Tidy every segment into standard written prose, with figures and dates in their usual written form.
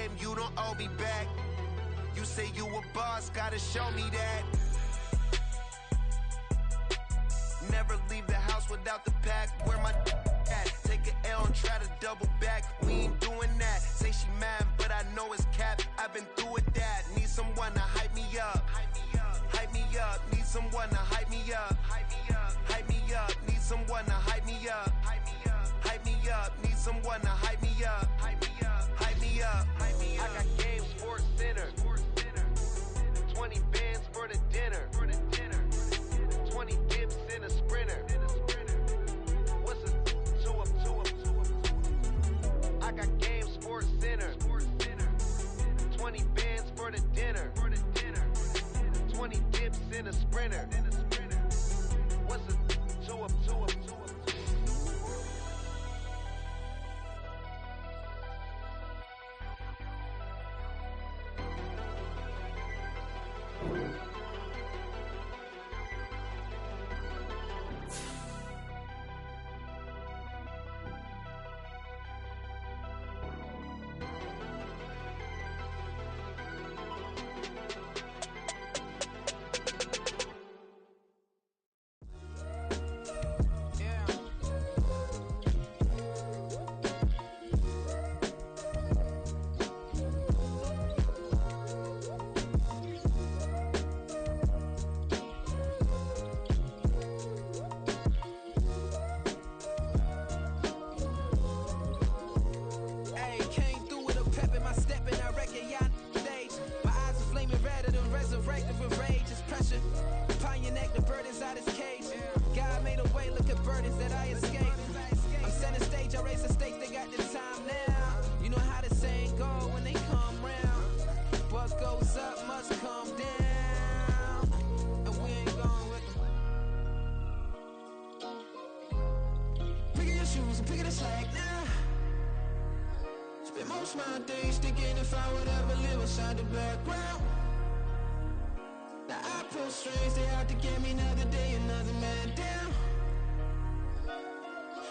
game, you don't owe me back. You say you a boss, gotta show me that. Never leave the house without the pack. Where my at? Take an L and try to double back. We ain't doing that. Say she mad, but I know it's cap. I've been through with that. Need someone to hype me up. Hype me up. Need someone to hype me up. Hype me up. Need someone to hype me up. Hype me up. Need someone to hype me up. Hype me up. I got game, Sports Center. 20 bands for the dinner. 20 dips in a sprinter. What's a 2 up? I got game, Sports Center. 20 bands for the dinner. 20 dips in a sprinter. What's a 2 up? My days thinking if I would ever live inside the background. Now I pull strings, they out to get me another day, another man down.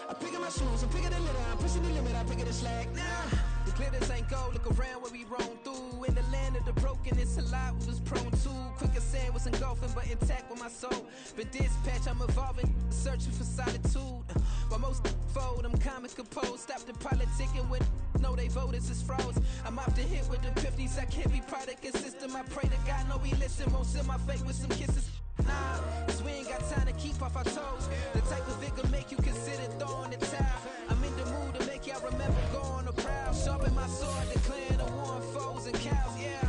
I'm picking my shoes, I'm picking the litter, I'm pushing the limit, I'm picking the slack now. The glitters ain't gold, look around where we roam through. In the land of the broken, it's a lot we was prone to. Quick as sand was engulfing, but intact with my soul. But dispatch, I'm evolving, searching for solitude. While most fold, I'm comic composed. Stop the politicking when know they voters is froze. I'm off the hit with the 50s, I can't be product and system. I pray to God, know he listen, won't seal my fate with some kisses. Nah, cause we ain't got time to keep off our toes. The type of vigor make you consider throwing the towel. I'm in the mood to make y'all remember going to proud. Sharpen my sword, declaring the war on foes and cows, yeah.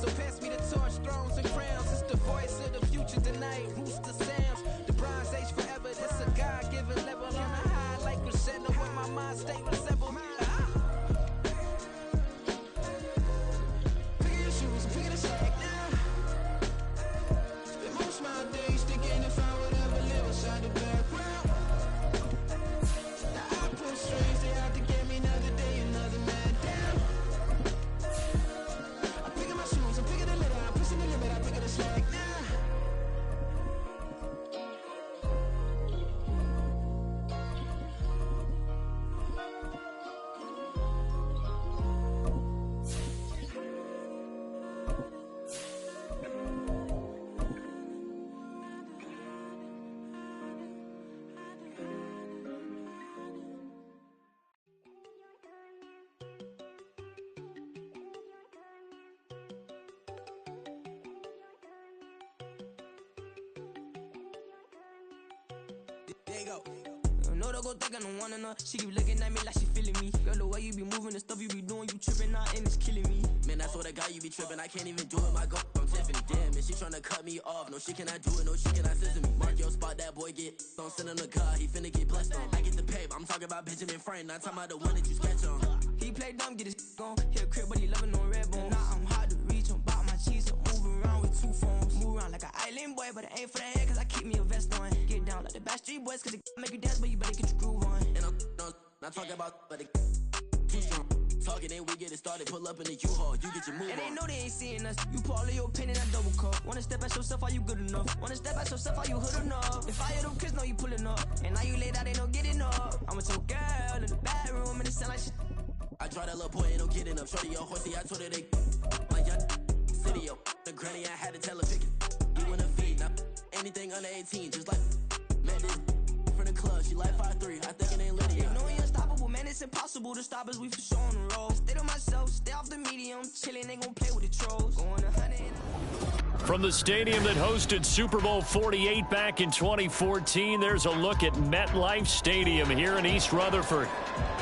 So pass me the torch, thrones and crowns. It's the voice of the future tonight, rooster sounds. The Bronze Age forever, this a God-given level. On a high like crescendo when my mind state resemble me. Picking your shoes, I'm picking the slack now. Spend most of my days thinking if I would ever live inside the background. Now I pull strings, they out to get me another day, another man down. I'm picking my shoes, I'm picking the litter, I'm pushing the limit, I'm picking the slack now. There you go. No, don't go think I don't wanna know. She keep looking at me like she feeling me. Girl, the way you be moving, the stuff you be doing, you tripping out and it's killing me. Man, I swear to God, you be tripping. I can't even do it. My girl from Tiffany. Damn, and she tryna cut me off. No, she cannot do it. No, she cannot scissor me. Mark your spot, that boy get. Don't send him the car. He finna get blessed on. I get the pay, but I'm talking about Benjamin Franklin. Not talking about the one that you sketch on. He play dumb, get his gone. Hit a crib, but he loving on red bone. Now I'm hard to reach. I'm bout my cheese. I'm moving around with two phones. Move around like an island boy, but it ain't for the head, cause I keep me a vest on. Get down like the Backstreet Boys, cause it make you dance, but you better get your groove on. And I'm not talking about, but it too strong. Talking, and we get it started. Pull up in the U-Haul, you get your move and they on. know they ain't seeing us. You pull all of your pin in that double cup. Wanna step at yourself, are you good enough? Wanna step at yourself, are you hood enough? If I hear them kids know you pulling up, and now you laid out, they don't get enough. I'm with your girl in the bedroom, and it sound like shit. I draw that little boy, ain't no getting up. Shorty, your horsey, I told her they like young city, yo. The granny, I had to tell her pick it. You in a feed, now anything under 18, just like met this from the club. She like 5'3", I think it ain't Lydia. You know we unstoppable, man, it's impossible to stop us, we for sure on the road. Stay to myself, stay off the medium, chillin', ain't gon' play with the trolls. Going 100 From the stadium that hosted Super Bowl 48 back in 2014, there's a look at MetLife Stadium here in East Rutherford.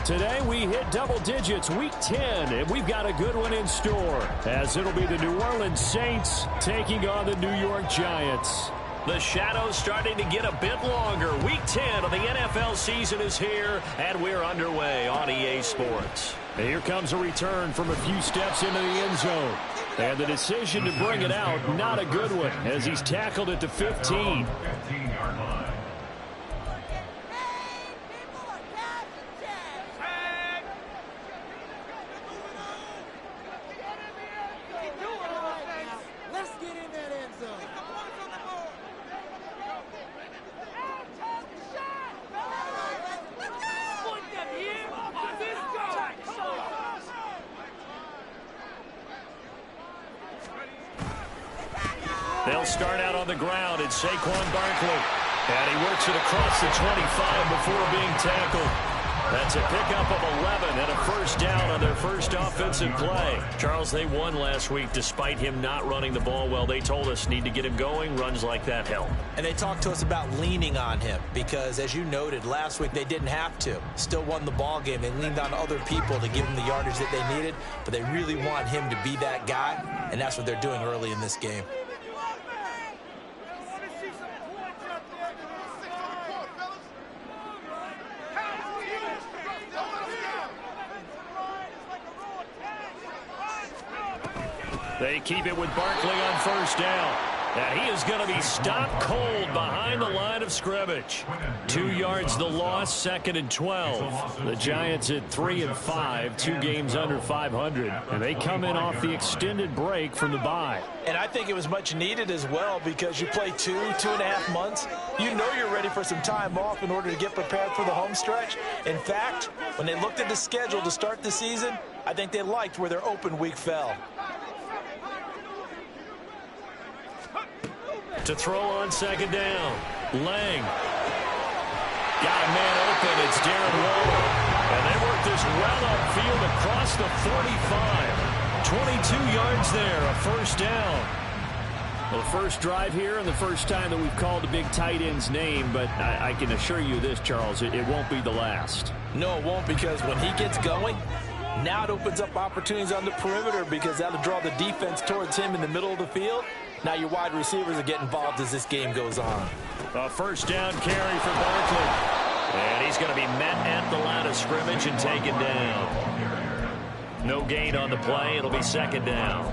Today we hit double digits, week 10, and we've got a good one in store, as it'll be the New Orleans Saints taking on the New York Giants. The shadow's starting to get a bit longer. Week 10 of the NFL season is here, and we're underway on EA Sports. And here comes a return from a few steps into the end zone. And the decision to bring it out, not a good one, as he's tackled at the 15. Let's get in that end zone. They'll start out on the ground. It's Saquon Barkley. And he works it across the 25 before being tackled. That's a pickup of 11 and a first down on their first offensive play. Charles, they won last week despite him not running the ball well. They told us need to get him going. Runs like that help. And they talked to us about leaning on him because, as you noted, last week they didn't have to. Still won the ball game. They leaned on other people to give them the yardage that they needed, but they really want him to be that guy, and that's what they're doing early in this game. They keep it with Barkley on first down. And he is going to be stopped cold behind the line of scrimmage. 2 yards the loss, 2nd and 12. The Giants at 3-5, 2 games under 500. And they come in off the extended break from the bye. And I think it was much needed as well because you play 2.5 months. You know you're ready for some time off in order to get prepared for the home stretch. In fact, when they looked at the schedule to start the season, I think they liked where their open week fell. To throw on second down. Lang. Got a man open. It's Darren Waller. And they work this well upfield across the 45. 22 yards there, a first down. Well, the first drive here and the first time that we've called the big tight end's name, but I can assure you this, Charles, it won't be the last. No, it won't, because when he gets going, now it opens up opportunities on the perimeter because that'll draw the defense towards him in the middle of the field. Now your wide receivers will get involved as this game goes on. A first down carry for Barkley. And he's going to be met at the line of scrimmage and taken down. No gain on the play. It'll be second down.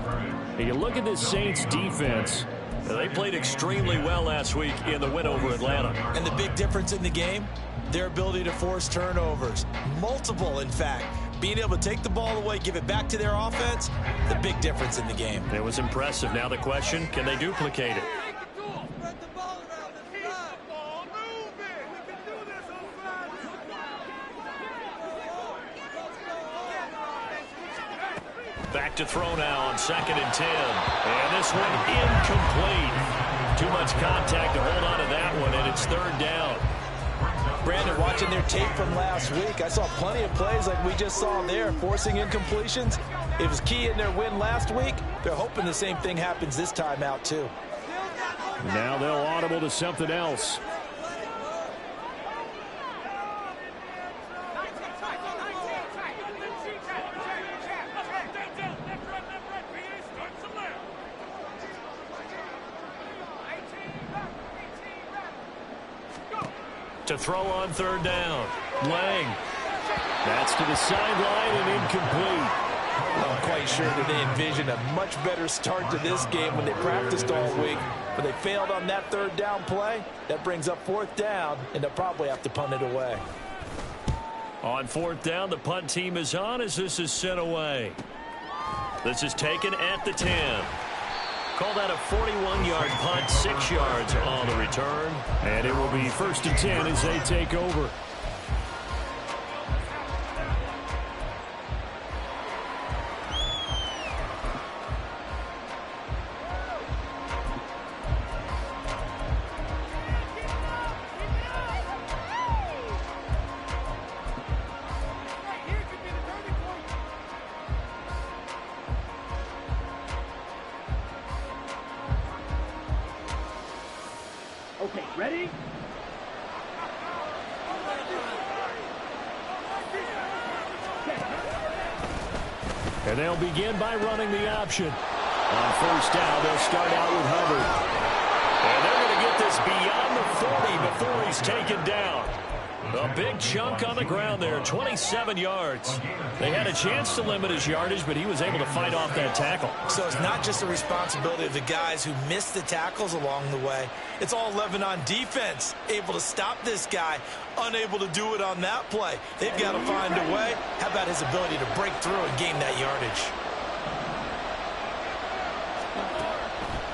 And you look at this Saints defense. They played extremely well last week in the win over Atlanta. And the big difference in the game, their ability to force turnovers. Multiple, in fact. Being able to take the ball away, give it back to their offense, the big difference in the game. It was impressive. Now the question, can they duplicate it? Back to throw now on 2nd and 10. And this one incomplete. Too much contact to hold on to that one, and it's 3rd down. Brandon, watching their tape from last week, I saw plenty of plays like we just saw there, forcing incompletions. It was key in their win last week. They're hoping the same thing happens this time out, too. Now they'll audible to something else. To throw on 3rd down. Lang. That's to the sideline and incomplete. I'm quite sure that they envisioned a much better start to this game when they practiced all week. But they failed on that 3rd down play. That brings up 4th down, and they'll probably have to punt it away. On 4th down, the punt team is on as this is sent away. This is taken at the 10. Call that a 41-yard punt, 6 yards on the return. And it will be 1st and 10 as they take over. Ready? And they'll begin by running the option. On first down, they'll start out with Hubbard. And they're going to get this beyond the 40 before he's taken down. A big chunk on the ground there, 27 yards. They had a chance to limit his yardage, but he was able to fight off that tackle. So it's not just the responsibility of the guys who missed the tackles along the way. It's all Lebanon defense, able to stop this guy, unable to do it on that play. They've got to find a way. How about his ability to break through and gain that yardage?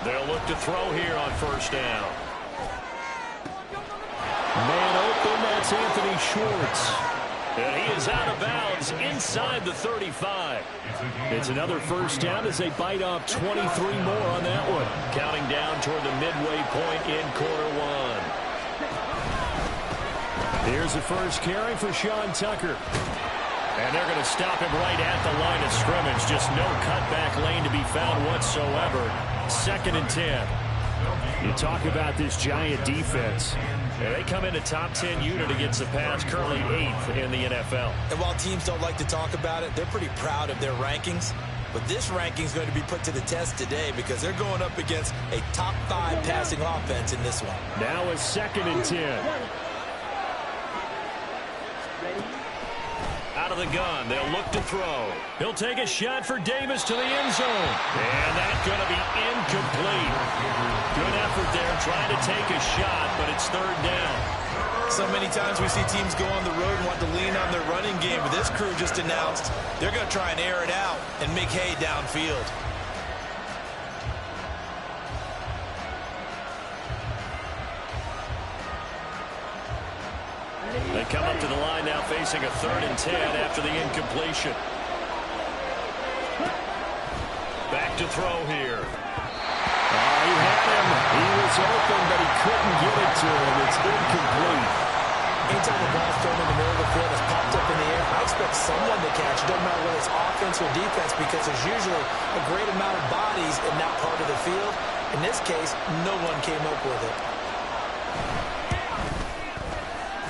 They'll look to throw here on first down. Man open, that's Anthony Schwartz. And he is out of bounds inside the 35. It's another first down as they bite off 23 more on that one. Counting down toward the midway point in quarter one. Here's the first carry for Sean Tucker. And they're going to stop him right at the line of scrimmage. Just no cutback lane to be found whatsoever. 2nd and 10. You talk about this Giant defense. They come in a top 10 unit against the pass, currently 8th in the NFL. And while teams don't like to talk about it, they're pretty proud of their rankings. But this ranking is going to be put to the test today because they're going up against a top 5 passing offense in this one. Now a 2nd and 10. Out of the gun, they'll look to throw. He'll take a shot for Davis to the end zone. And that's going to be incomplete. Good effort there trying to take a shot, but it's 3rd down. So many times we see teams go on the road and want to lean on their running game, but this crew just announced they're going to try and air it out and make hay downfield. They come up to the line now facing a 3rd and 10 after the incompletion. Back to throw here. He had him. He was open, but he couldn't get it to him. It's incomplete. Anytime the ball's thrown in the middle of the field, it's popped up in the air, I expect someone to catch. It doesn't matter whether it's offense or defense because there's usually a great amount of bodies in that part of the field. In this case, no one came up with it.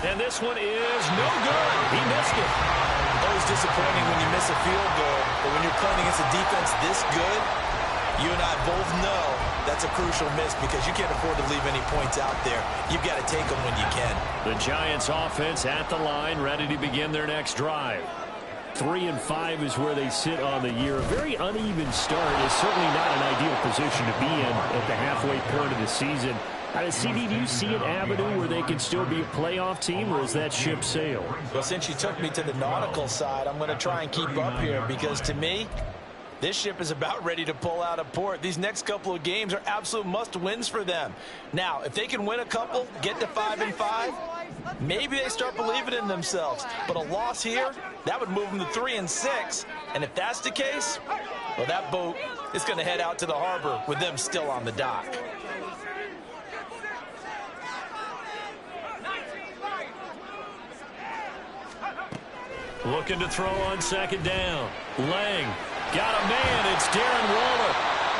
And this one is no good. He missed it. Always disappointing when you miss a field goal, but when you're playing against a defense this good, you and I both know that's a crucial miss because you can't afford to leave any points out there. You've got to take them when you can. The Giants offense at the line, ready to begin their next drive. 3-5 is where they sit on the year. A very uneven start is certainly not an ideal position to be in at the halfway point of the season. CD, do you see an avenue where they can still be a playoff team, or is that ship sailed? Well, since you took me to the nautical side, I'm going to try and keep up here because, to me, this ship is about ready to pull out of port. These next couple of games are absolute must-wins for them. Now, if they can win a couple, get to 5-5, maybe they start believing in themselves. But a loss here, that would move them to 3-6. And if that's the case, well, that boat is going to head out to the harbor with them still on the dock. Looking to throw on 2nd down. Lang got a man. It's Darren Waller.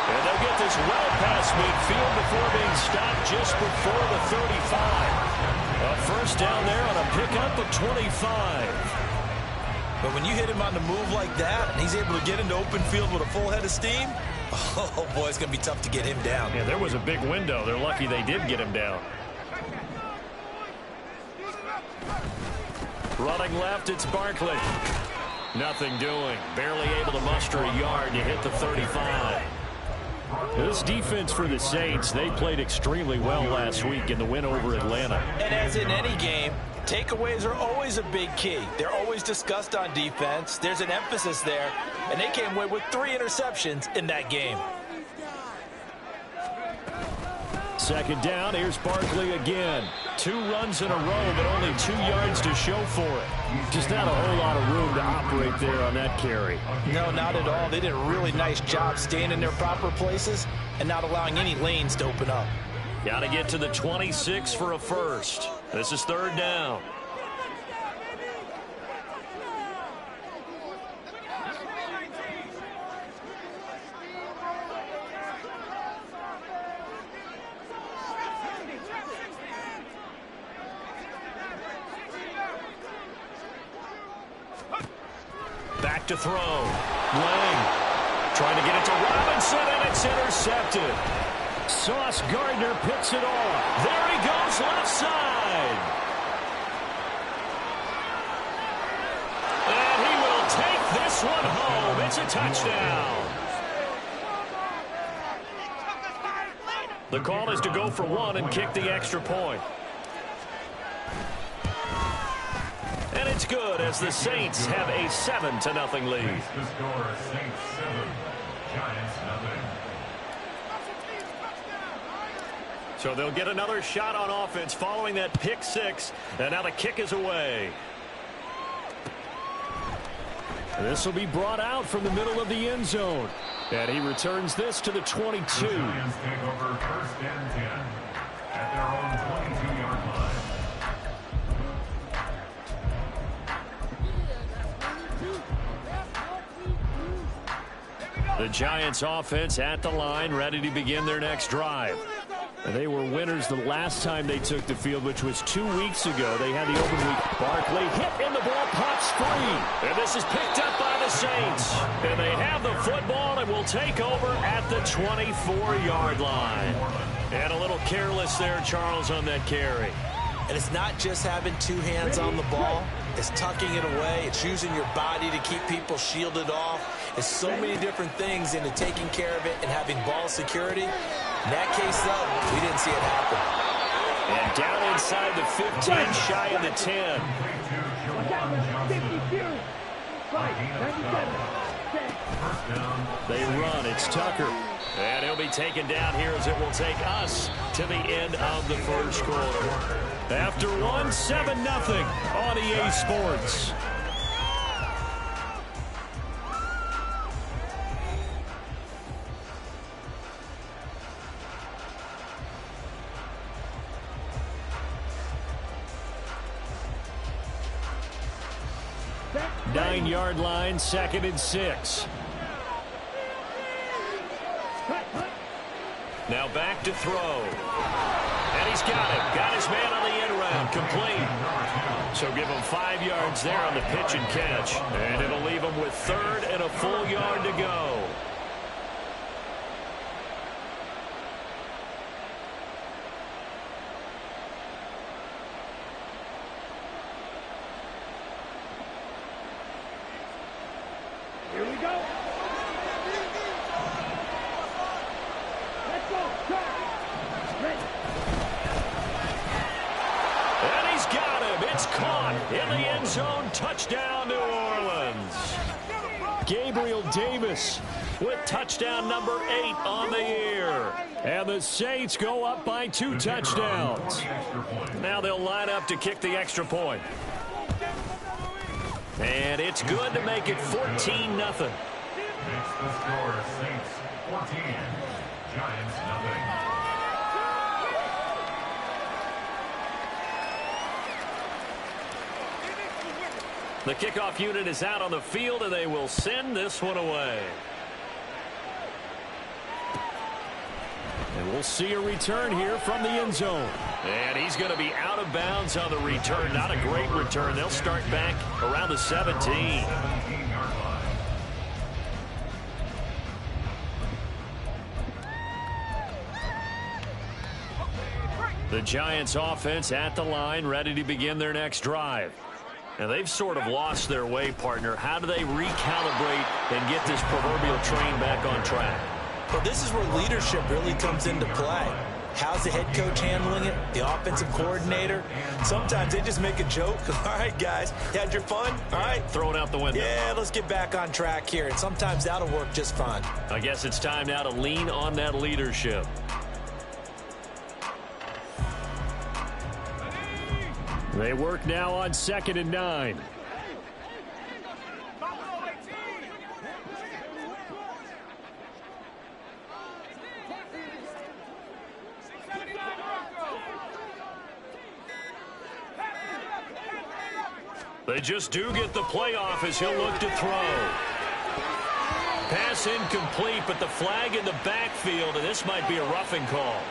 And they'll get this well past midfield before being stopped just before the 35. A first down there on a pickup of 25. But when you hit him on the move like that, and he's able to get into open field with a full head of steam, oh, boy, it's going to be tough to get him down. Yeah, there was a big window. They're lucky they did get him down. Running left, it's Barkley. Nothing doing. Barely able to muster a yard to hit the 35. This defense for the Saints, they played extremely well last week in the win over Atlanta. And as in any game, takeaways are always a big key. They're always discussed on defense. There's an emphasis there, and they came away with 3 interceptions in that game. 2nd down, here's Barkley again. 2 runs in a row, but only 2 yards to show for it. Just not a whole lot of room to operate there on that carry. No, not at all. They did a really nice job staying in their proper places and not allowing any lanes to open up. Got to get to the 26 for a first. This is 3rd down. Back to throw. Lang trying to get it to Robinson, and it's intercepted. Sauce Gardner picks it off. There he goes, left side. And he will take this one home. It's a touchdown. The call is to go for one and kick the extra point. And it's good as the Saints have a 7-0 lead. The score is Saints 7, Giants 0. So they'll get another shot on offense following that pick six. And now the kick is away. This will be brought out from the middle of the end zone. And he returns this to the 22. The Giants take over 1st and 10 at their own 22-yard line. The Giants offense at the line, ready to begin their next drive. They were winners the last time they took the field, which was 2 weeks ago. They had the open week. Barkley hit, and the ball pops free. And this is picked up by the Saints. And they have the football and will take over at the 24-yard line. And a little careless there, Charles, on that carry. And it's not just having two hands on the ball. It's tucking it away. It's using your body to keep people shielded off. It's so many different things into taking care of it and having ball security. In that case, though, we didn't see it happen. And down inside the 15, shy of the 10. They run. It's Tucker. And he'll be taken down here as it will take us to the end of the first quarter. After 7-0 on EA Sports. Nine-yard line, 2nd and 6. Now back to throw. And he's got it. Got his man on the end round. Complete. So give him 5 yards there on the pitch and catch. And it'll leave him with 3rd and a full yard to go. Here we go. Let's go. Ready. And he's got him. It's caught in the end zone. Touchdown, New Orleans. Gabriel Davis with touchdown number 8 on the year. And the Saints go up by 2 touchdowns. Now they'll line up to kick the extra point. And it's good to make it 14-0. Makes the score Saints 14, Giants 0. The kickoff unit is out on the field, and they will send this one away. And we'll see a return here from the end zone. And he's going to be out of bounds on the return. Not a great return. They'll start back around the 17. 17-yard line. The Giants offense at the line, ready to begin their next drive. And they've sort of lost their way, partner. How do they recalibrate and get this proverbial train back on track? Well, this is where leadership really comes into play. How's the head coach handling it? The offensive coordinator? Sometimes they just make a joke. All right, guys, you had your fun? All right. Throw it out the window. Yeah, let's get back on track here. And sometimes that'll work just fine. I guess it's time now to lean on that leadership. They work now on 2nd and 9. They just do get the playoff as he'll look to throw. Pass incomplete, but the flag in the backfield, and this might be a roughing call.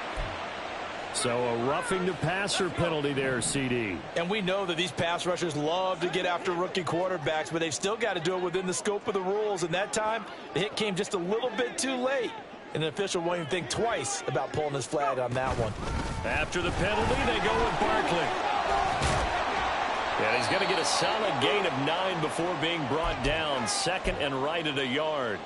So a roughing the passer penalty there, CD. And we know that these pass rushers love to get after rookie quarterbacks, but they've still got to do it within the scope of the rules. And that time, the hit came just a little bit too late. And the official won't even think twice about pulling his flag on that one. After the penalty, they go with Barkley. And he's going to get a solid gain of 9 before being brought down. Second and right at a yard.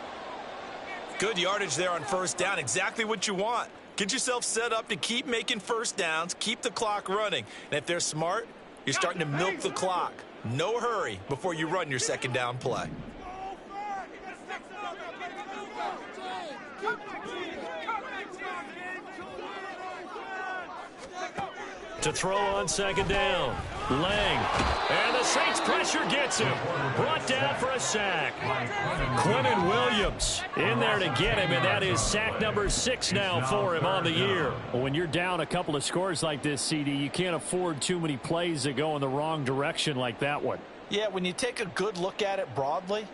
Good yardage there on first down. Exactly what you want. Get yourself set up to keep making first downs, keep the clock running. And if they're smart, you're starting to milk the clock. No hurry before you run your second down play. To throw on second down. Lang. And the Saints pressure gets him. Brought down for a sack. Quinnen Williams in there to get him, and that is sack number 6 now for him on the year. Well, when you're down a couple of scores like this, CD, you can't afford too many plays that go in the wrong direction like that one. Yeah, when you take a good look at it broadly,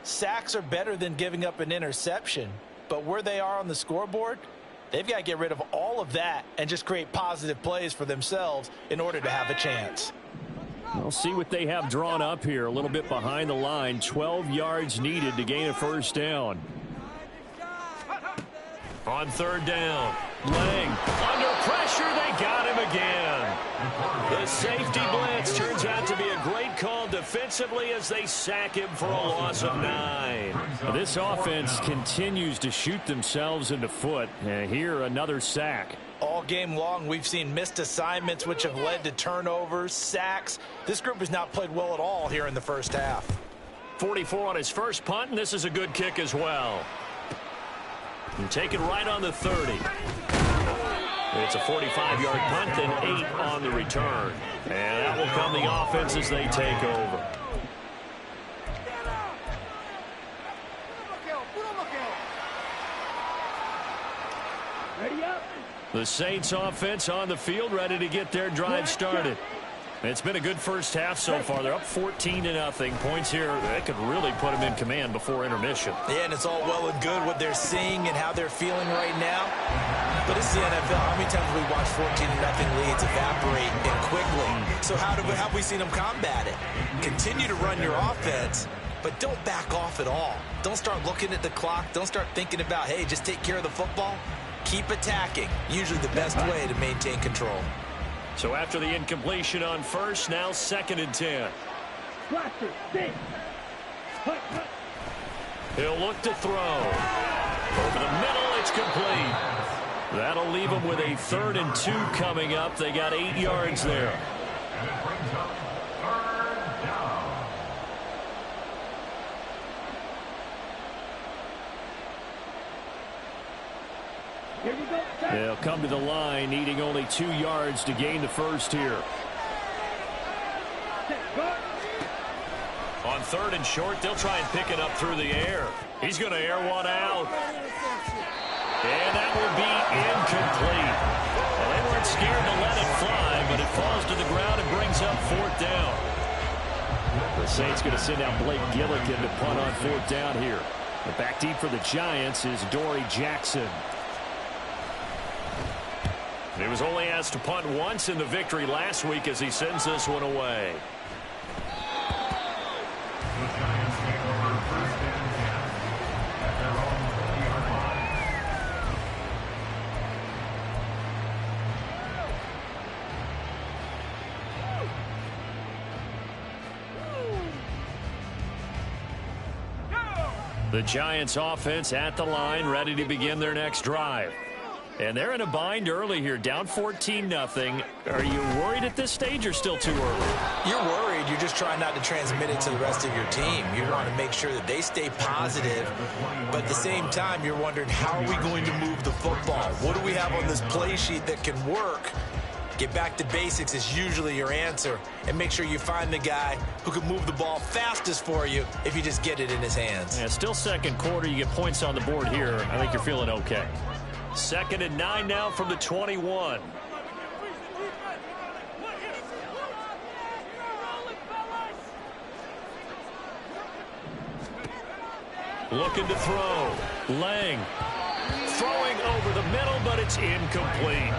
sacks are better than giving up an interception. But where they are on the scoreboard, they've got to get rid of all of that and just create positive plays for themselves in order to have a chance. We'll see what they have drawn up here. A little bit behind the line. 12 yards needed to gain a first down. On third down, Lang under pressure. They got him again. The safety blitz turns out to be a great call defensively as they sack him for a loss of 9. This offense continues to shoot themselves in the foot. And here, another sack. All game long, we've seen missed assignments, which have led to turnovers, sacks. This group has not played well at all here in the first half. 44 on his first punt, and this is a good kick as well. And take it right on the 30. It's a 45-yard punt, then 8 on the return. And that will come the offense as they take over. Ready up. The Saints offense on the field, ready to get their drive started. It's been a good first half so far. They're up 14-0. Points here, that could really put them in command before intermission. Yeah, and it's all well and good what they're seeing and how they're feeling right now. But it's the NFL. How many times have we watched 14-0 leads evaporate and quickly? So how have we seen them combat it? Continue to run your offense, but don't back off at all. Don't start looking at the clock. Don't start thinking about, hey, just take care of the football. Keep attacking. Usually the best way to maintain control. So after the incompletion on first, now 2nd and 10. Blaster, stay. Hut. He'll look to throw. Over the middle, it's complete. That'll leave them with a 3rd and 2 coming up. They got 8 yards there. And it brings up 3rd down. Here we go. They'll come to the line, needing only 2 yards to gain the first here. On 3rd and short, they'll try and pick it up through the air. He's going to air one out. And that will be incomplete. Well, they weren't scared to let it fly, but it falls to the ground and brings up 4th down. The Saints going to send out Blake Gillikin to punt on 4th down here. The back deep for the Giants is Dory Jackson. He was only asked to punt once in the victory last week as he sends this one away. The Giants take over 1st and 10 at their own 20-yard line. The Giants offense at the line, ready to begin their next drive. And they're in a bind early here, down 14-0. Are you worried at this stage or still too early? You're worried. You're just trying not to transmit it to the rest of your team. You want to make sure that they stay positive. But at the same time, you're wondering, how are we going to move the football? What do we have on this play sheet that can work? Get back to basics is usually your answer. And make sure you find the guy who can move the ball fastest for you if you just get it in his hands. Yeah, still second quarter. You get points on the board here. I think you're feeling okay. 2nd and 9 now from the 21. Looking to throw. Lang throwing over the middle, but it's incomplete.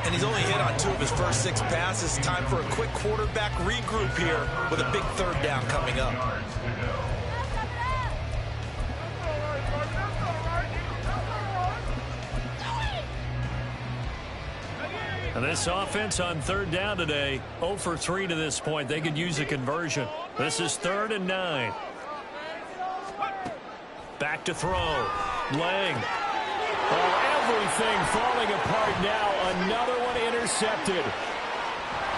And he's only hit on 2 of his first 6 passes. Time for a quick quarterback regroup here with a big 3rd down coming up. And this offense on 3rd down today, 0 for 3 to this point. They could use a conversion. This is 3rd and 9. Back to throw. Lang. Oh, everything falling apart now. Another one intercepted.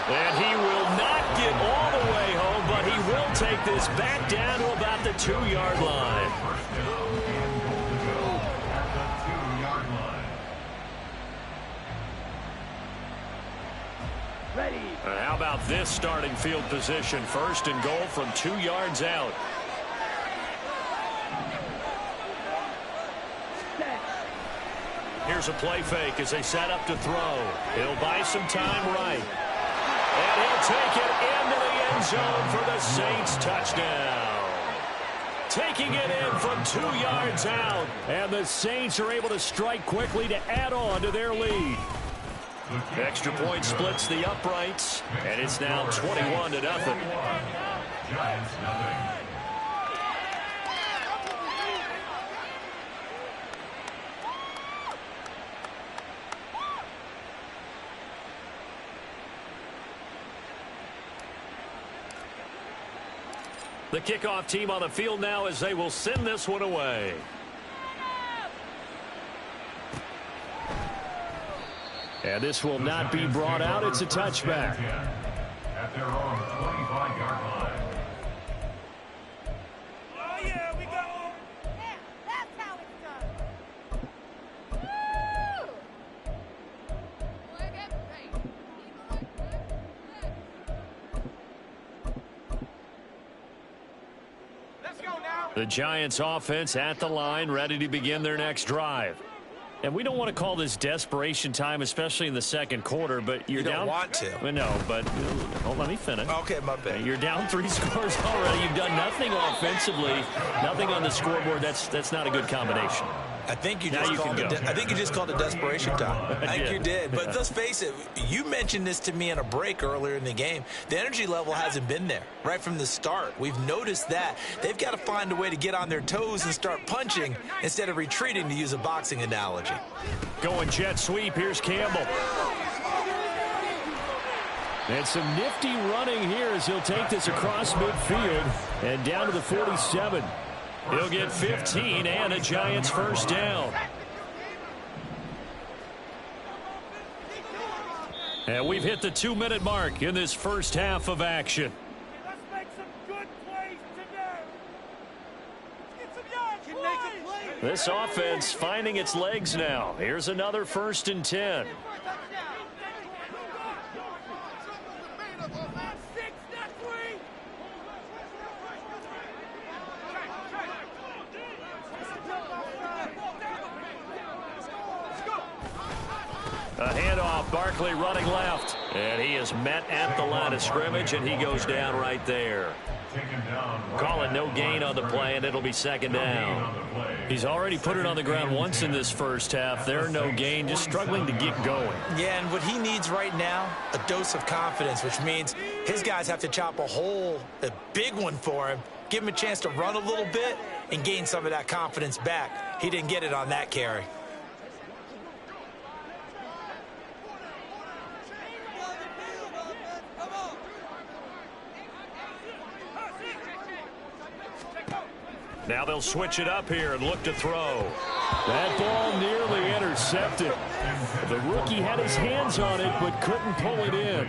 And he will not get all the way home, but he will take this back down to about the 2-yard line. Ready. How about this starting field position? 1st and goal from 2 yards out. Here's a play fake as they set up to throw. He'll buy some time right. And he'll take it into the end zone for the Saints touchdown. Taking it in from 2 yards out. And the Saints are able to strike quickly to add on to their lead. Extra point splits the uprights, and it's now 21-0. Giants nothing. The kickoff team on the field now as they will send this one away. And this will not be brought out. It's a touchback. At their own 25-yard line. Oh, yeah, we got one. Yeah, that's how it's done. Let's go now. The Giants offense at the line, ready to begin their next drive. And we don't want to call this desperation time, especially in the 2nd quarter, but you're you down. Don't want to. No, but let me finish. Okay, my bad. You're down 3 scores already. You've done nothing offensively, nothing on the scoreboard. That's not a good combination. I think you just called it desperation time. I think you did. But let's face it, you mentioned this to me in a break earlier in the game. The energy level hasn't been there right from the start. We've noticed that. They've got to find a way to get on their toes and start punching instead of retreating, to use a boxing analogy. Going jet sweep. Here's Campbell. And some nifty running here as he'll take this across midfield and down to the 47. He'll get 15 and a Giants 1st down. And we've hit the 2-minute mark in this first half of action. Let's make some good plays today. Let's get some yards, boys. Make a play. This offense finding its legs now. Here's another 1st and 10. A handoff, Barkley running left. And he is met at the line of scrimmage, and he goes down right there. Call it no gain on the play, and it'll be 2nd down. He's already put it on the ground once in this first half. There, no gain, just struggling to get going. Yeah, and what he needs right now, a dose of confidence, which means his guys have to chop a big one for him, give him a chance to run a little bit and gain some of that confidence back. He didn't get it on that carry. Now they'll switch it up here and look to throw. That ball nearly intercepted. The rookie had his hands on it but couldn't pull it in.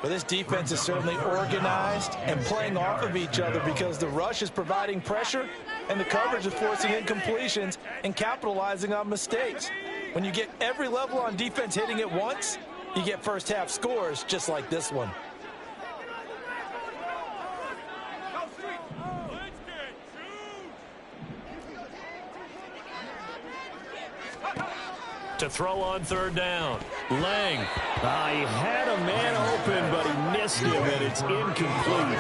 Well, this defense is certainly organized and playing off of each other because the rush is providing pressure and the coverage is forcing incompletions and capitalizing on mistakes. When you get every level on defense hitting at once, you get first half scores just like this one. To throw on 3rd down. Lang. He had a man open, but he missed him, and it's incomplete.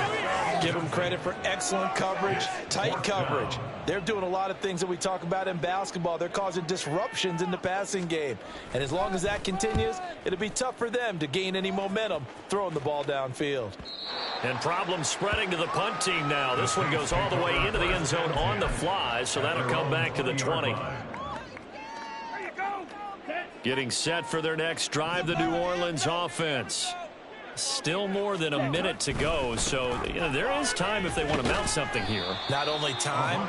Give them credit for excellent coverage, tight coverage. They're doing a lot of things that we talk about in basketball. They're causing disruptions in the passing game. And as long as that continues, it'll be tough for them to gain any momentum throwing the ball downfield. And problems spreading to the punt team now. This one goes all the way into the end zone on the fly, so that'll come back to the 20. Getting set for their next drive, the New Orleans offense. Still more than a minute to go, so there is time if they want to mount something here. Not only time,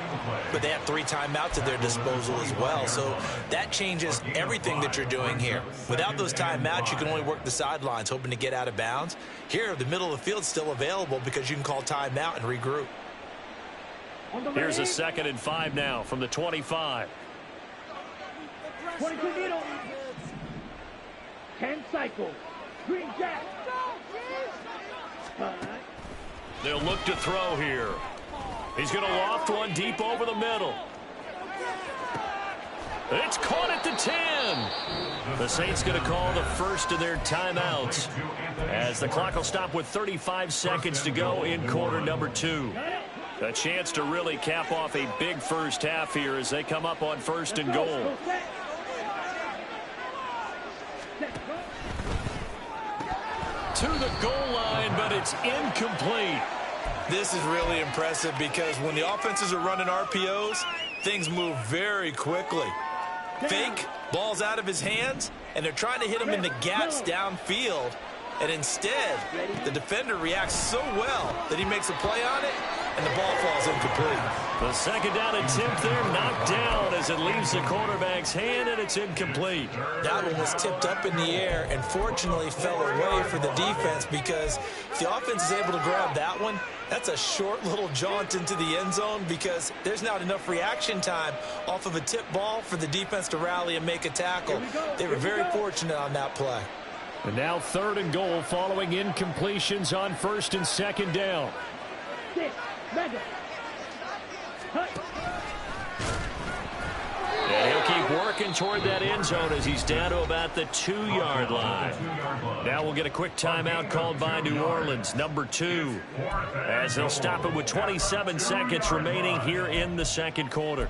but they have 3 timeouts at their disposal as well, so that changes everything that you're doing here. Without those timeouts, you can only work the sidelines, hoping to get out of bounds. Here, the middle of the field is still available because you can call timeout and regroup. Here's a 2nd and 5 now from the 25. 22 needle. 10 cycle. Green jack. They'll look to throw here. He's going to loft one deep over the middle. It's caught at the 10. The Saints going to call the first of their timeouts as the clock will stop with 35 seconds to go in quarter number 2. A chance to really cap off a big first half here as they come up on 1st and goal. To the goal line, but it's incomplete. This is really impressive because when the offenses are running RPOs, things move very quickly. Fake, ball's out of his hands, and they're trying to hit him in the gaps downfield. And instead, the defender reacts so well that he makes a play on it, and the ball falls incomplete. The 2nd down attempt there knocked down as it leaves the quarterback's hand, and it's incomplete. That one was tipped up in the air and fortunately fell away for the defense because if the offense is able to grab that one, that's a short little jaunt into the end zone because there's not enough reaction time off of a tip ball for the defense to rally and make a tackle. They were very fortunate on that play. And now 3rd and goal following incompletions on 1st and 2nd down. And he'll keep working toward that end zone as he's down to about the 2-yard line. Now we'll get a quick timeout called by New Orleans, number 2, as they'll stop it with 27 seconds remaining here in the 2nd quarter.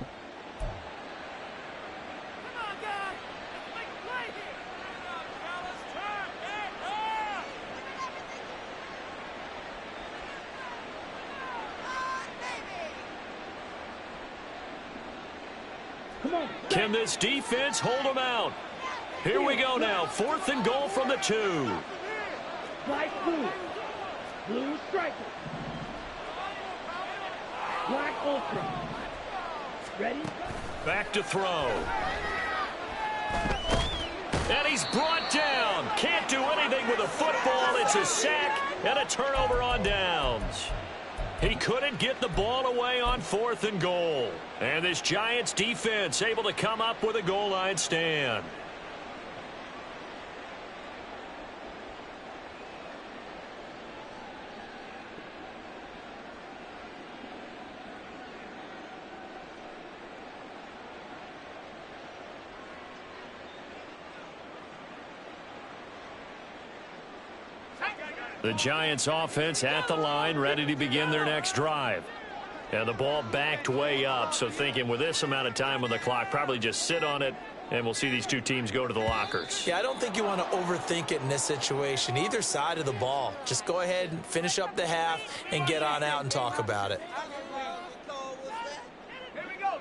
Can this defense hold them out? Here we go now. 4th and goal from the 2. Black blue. Blue striker. Black ultra. Ready? Back to throw. And he's brought down. Can't do anything with a football. It's a sack and a turnover on downs. He couldn't get the ball away on 4th and goal. And this Giants defense able to come up with a goal line stand. The Giants offense at the line, ready to begin their next drive. And the ball backed way up, so thinking with this amount of time on the clock, probably just sit on it, and we'll see these two teams go to the lockers. Yeah, I don't think you want to overthink it in this situation. Either side of the ball. Just go ahead and finish up the half and get on out and talk about it.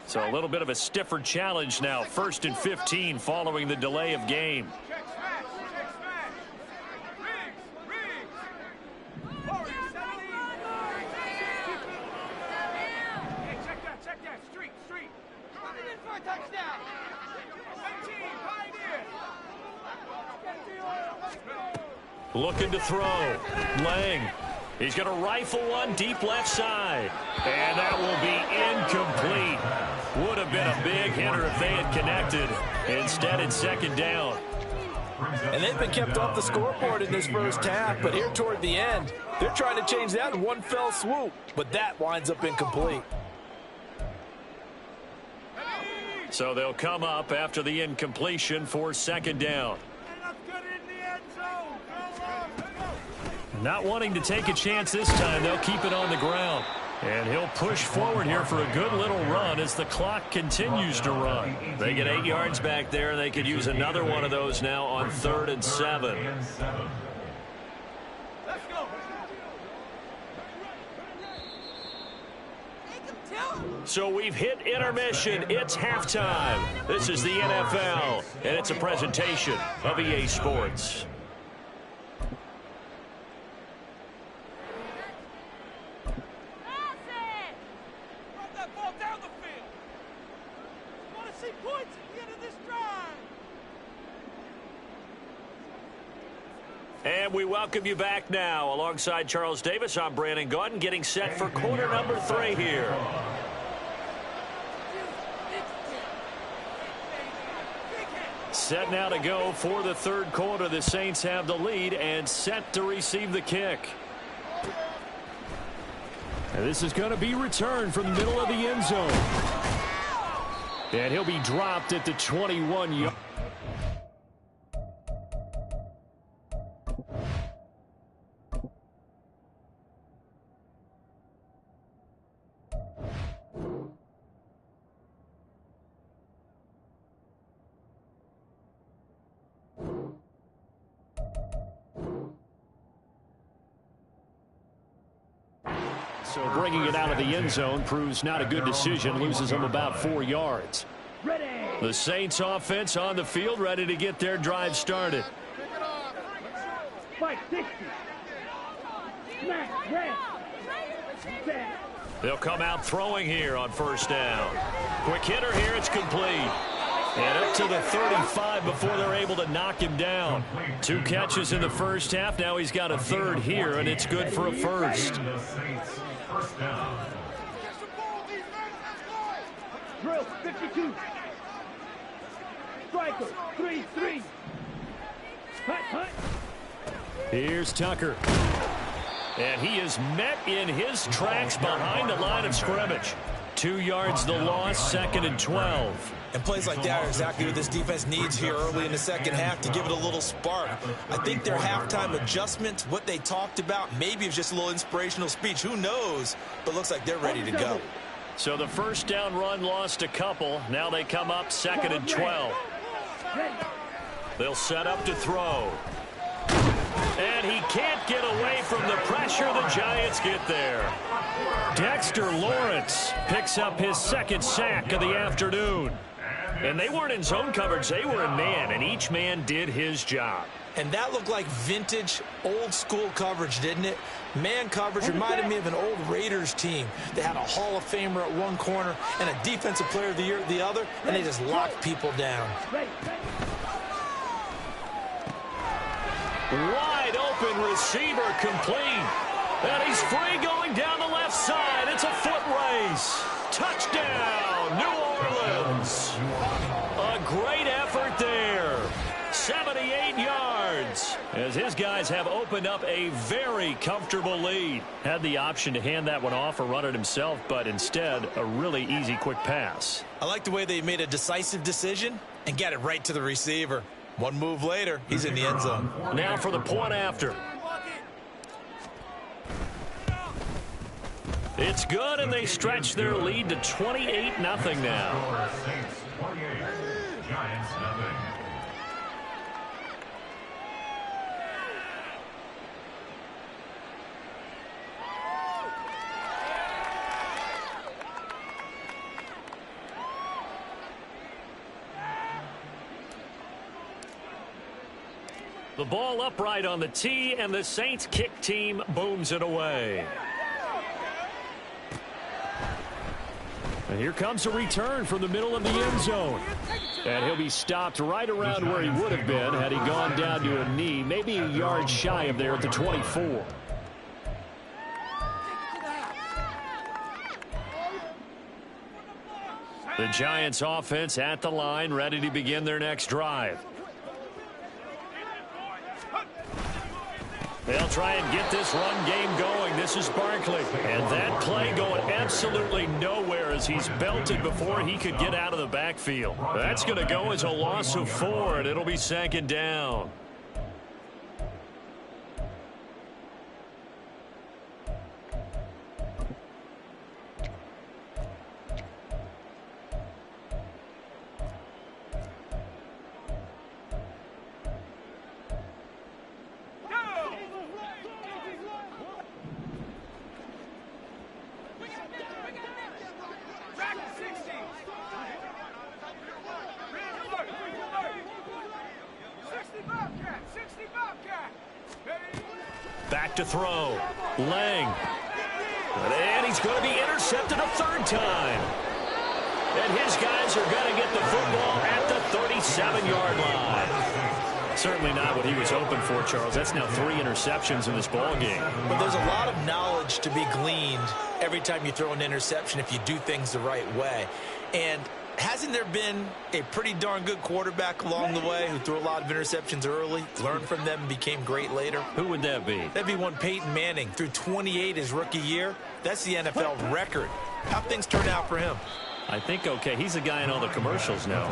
So a little bit of a stiffer challenge now. 1st and 15 following the delay of game. Looking to throw. Lang. He's going to rifle one deep left side. And that will be incomplete. Would have been a big hitter if they had connected. Instead, it's 2nd down. And they've been kept off the scoreboard in this first half, but here toward the end, they're trying to change that in one fell swoop. But that winds up incomplete. So they'll come up after the incompletion for 2nd down. And let's get it in the end zone. Go on, go. Not wanting to take a chance this time, they'll keep it on the ground. And he'll push forward here for a good little run as the clock continues to run. They get 8 yards back there, and they could use another one of those now on 3rd and 7. So we've hit intermission. It's halftime. This is the NFL, and it's a presentation of EA Sports. And we welcome you back now. Alongside Charles Davis, I'm Brandon Gaudin, getting set for quarter number 3 here. Set now to go for the 3rd quarter. The Saints have the lead and set to receive the kick. And this is going to be returned from the middle of the end zone. And he'll be dropped at the 21-yard. So bringing it out of the end zone proves not a good decision. Loses them about 4 yards. The Saints offense on the field, ready to get their drive started. They'll come out throwing here on 1st down. Quick hitter here, it's complete. And up to the 35 before they're able to knock him down. 2 catches in the first half. Now he's got a 3rd here, and it's good for a 1st. Drill 52. Striker 3-3. Hut. Here's Tucker. And he is met in his tracks behind the line of scrimmage. 2 yards the loss, 2nd and 12. And plays like that are exactly what this defense needs here early in the second half to give it a little spark. I think their halftime adjustments, what they talked about, maybe it's just a little inspirational speech. Who knows? But looks like they're ready to go. So the 1st down run lost a couple. Now they come up 2nd and 12. They'll set up to throw. And he can't get away from the pressure. The Giants get there. Dexter Lawrence picks up his 2nd sack of the afternoon. And they weren't in zone coverage. They were in man, and each man did his job. And that looked like vintage, old-school coverage, didn't it? Man coverage reminded me of an old Raiders team. They had a Hall of Famer at one corner and a Defensive Player of the Year at the other, and they just locked people down. Wide open receiver complete. And he's free going down the left side. It's a foot race. Touchdown, New Orleans. A great effort there. 78 yards. As his guys have opened up a very comfortable lead. Had the option to hand that one off or run it himself, but instead a really easy quick pass. I like the way they made a decisive decision and got it right to the receiver. One move later, he's in the end zone. Now for the point after. It's good, and they stretch their lead to 28-0 now. Giants nothing. The ball upright on the tee, and the Saints kick team booms it away. And here comes a return from the middle of the end zone. And he'll be stopped right around where he would have been had he gone down to a knee, maybe a yard shy of there at the 24. The Giants offense at the line, ready to begin their next drive. They'll try and get this run game going. This is Barkley. And that play going absolutely nowhere as he's belted before he could get out of the backfield. That's going to go as a loss of 4, and it'll be 2nd down. Back to throw. Lang. And he's going to be intercepted a third time. And his guys are going to get the football at the 37-yard line. Certainly not what he was hoping for, Charles. That's now 3 interceptions in this ball game. But there's a lot of knowledge to be gleaned every time you throw an interception if you do things the right way. And hasn't there been a pretty darn good quarterback along the way who threw a lot of interceptions early, learned from them, and became great later? Who would that be? That'd be one Peyton Manning. Threw 28 his rookie year. That's the NFL record. How things turn out for him? I think okay. He's the guy in all the commercials now.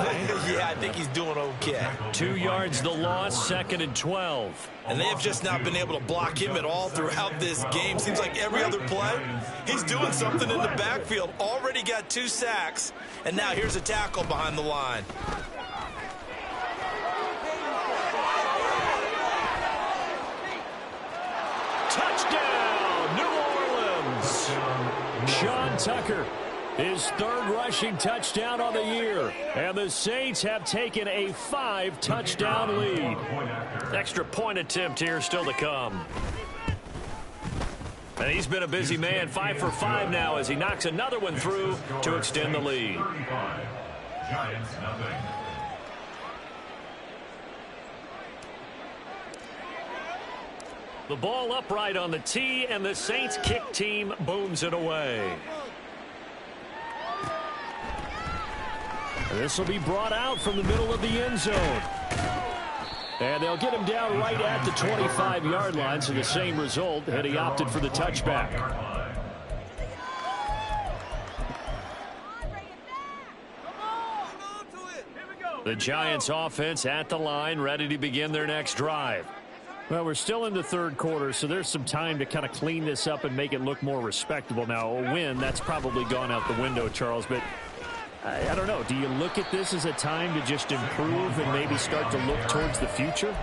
Yeah, I think he's doing okay. 2 yards the loss, 2nd and 12. And they have just not been able to block him at all throughout this game. Seems like every other play, he's doing something in the backfield. Already got 2 sacks, and now here's a tackle behind the line. Touchdown, New Orleans. Sean Tucker, his 3rd rushing touchdown on the year. And the Saints have taken a 5-touchdown lead. Extra point attempt here still to come. And he's been a busy man, 5 for 5 now as he knocks another one through to extend the lead. Giants nothing. The ball upright on the tee, and the Saints kick team booms it away. This will be brought out from the middle of the end zone. And they'll get him down right at the 25-yard line, so the same result, and he opted for the touchback. The Giants offense at the line, ready to begin their next drive. Well, we're still in the 3rd quarter, so there's some time to kind of clean this up and make it look more respectable. Now, a win, that's probably gone out the window, Charles, but I don't know. Do you look at this as a time to just improve and maybe start to look towards the future?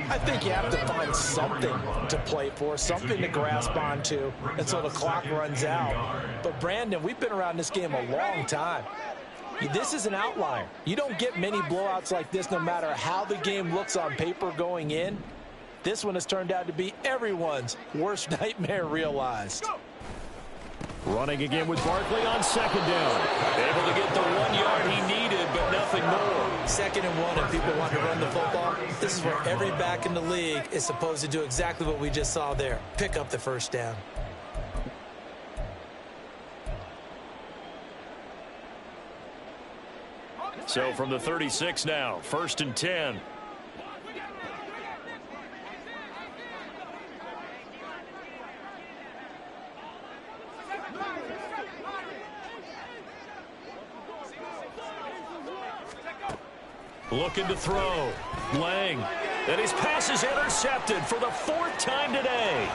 I think you have to find something to play for, something to grasp onto until the clock runs out. But, Brandon, we've been around this game a long time. This is an outlier. You don't get many blowouts like this no matter how the game looks on paper going in. This one has turned out to be everyone's worst nightmare realized. Running again with Barkley on 2nd down. Able to get the 1 yard he needed, but nothing more. 2nd and 1, and people want to run the football. This is where every back in the league is supposed to do exactly what we just saw there. Pick up the 1st down. So from the 36 now, 1st and 10. Looking to throw. Lang. And his pass is intercepted for the 4th time today.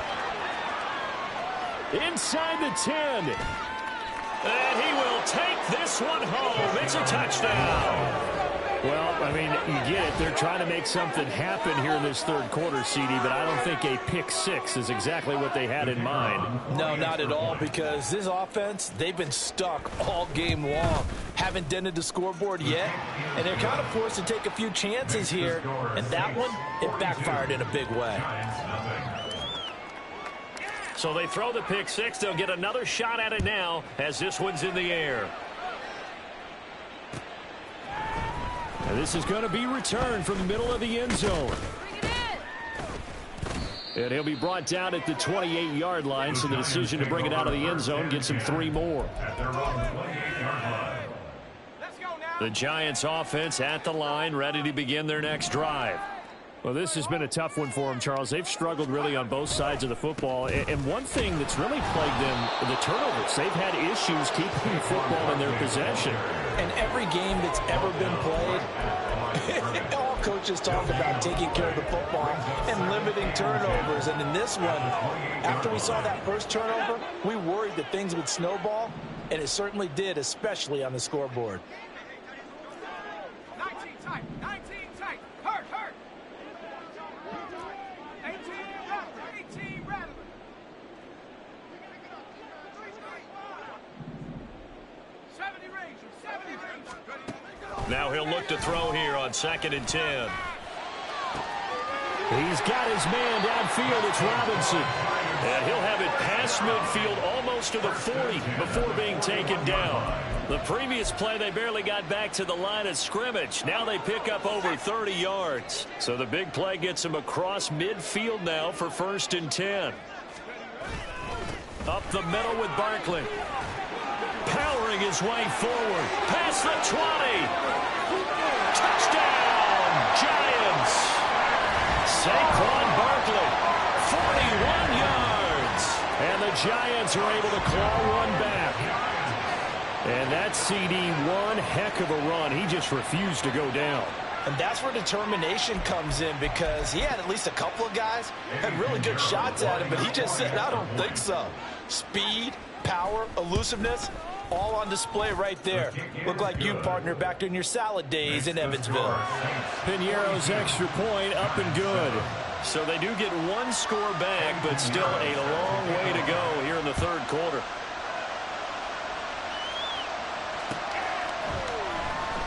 Inside the 10. And he will take this one home. It's a touchdown. Well, I mean, you get it. They're trying to make something happen here in this 3rd quarter, CD, but I don't think a pick 6 is exactly what they had in mind. No, not at all, because this offense, they've been stuck all game long. Haven't dented the scoreboard yet, and they're kind of forced to take a few chances here, and that one, it backfired in a big way. So they throw the pick 6. They'll get another shot at it now as this one's in the air. And this is going to be returned from the middle of the end zone. And he'll be brought down at the 28-yard line, so the decision to bring it out of the end zone gets him 3 more. The Giants offense at the line, ready to begin their next drive. Well, this has been a tough one for them, Charles. They've struggled really on both sides of the football. And one thing that's really plagued them, the turnovers. They've had issues keeping the football in their possession. And every game that's ever been played, all coaches talk about taking care of the football and limiting turnovers. And in this one, after we saw that first turnover, we worried that things would snowball, and it certainly did, especially on the scoreboard. 19 tight, 19 tight, hurt. 18 rattling. Now he'll look to throw here on 2nd and 10. He's got his man downfield. It's Robinson. And he'll have it past midfield almost to the 40 before being taken down. The previous play, they barely got back to the line of scrimmage. Now they pick up over 30 yards. So the big play gets them across midfield now for 1st and 10. Up the middle with Barkley. Powering his way forward. Past the 20. Touchdown, Giants. Saquon Barkley, 41 yards. And the Giants are able to claw one back. And that CD, one heck of a run. He just refused to go down. And that's where determination comes in, because he had at least a couple of guys had really good shots at him, but he just said, I don't think so. Speed, power, elusiveness, all on display right there. Look like you, partner, back in your salad days in Evansville. Piñeiro's extra point up and good. So they do get one score back, but still a long way to go here in the 3rd quarter.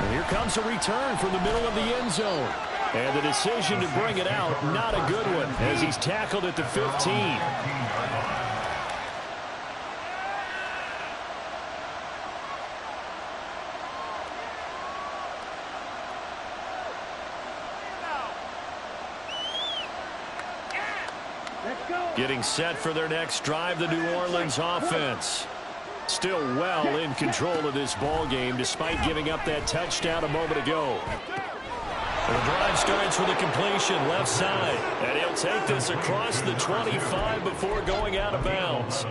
And here comes a return from the middle of the end zone. And the decision to bring it out, not a good one, as he's tackled at the 15. Getting set for their next drive, the New Orleans offense. Still well in control of this ball game, despite giving up that touchdown a moment ago. The drive starts with a completion left side, and he'll take this across the 25 before going out of bounds.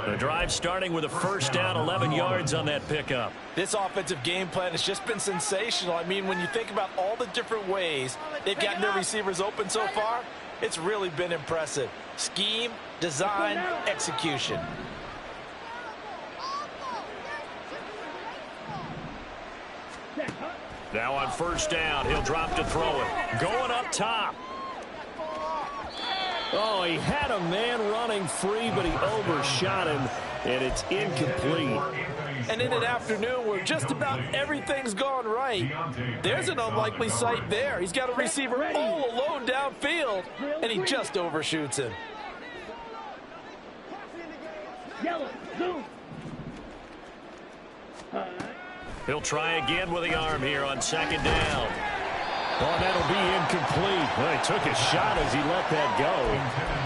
The drive starting with a 1st down, 11 yards on that pickup. This offensive game plan has just been sensational. I mean, when you think about all the different ways they've gotten their receivers open so far, it's really been impressive. Scheme, design, execution. Now on 1st down, he'll drop to throw it. Going up top. Oh, he had a man running free, but he overshot him, and it's incomplete. And in an afternoon where just about everything's gone right, there's an unlikely sight there. He's got a receiver all alone downfield, and he just overshoots him. He'll try again with the arm here on 2nd down. Oh, that'll be incomplete. Well, he took a shot as he let that go.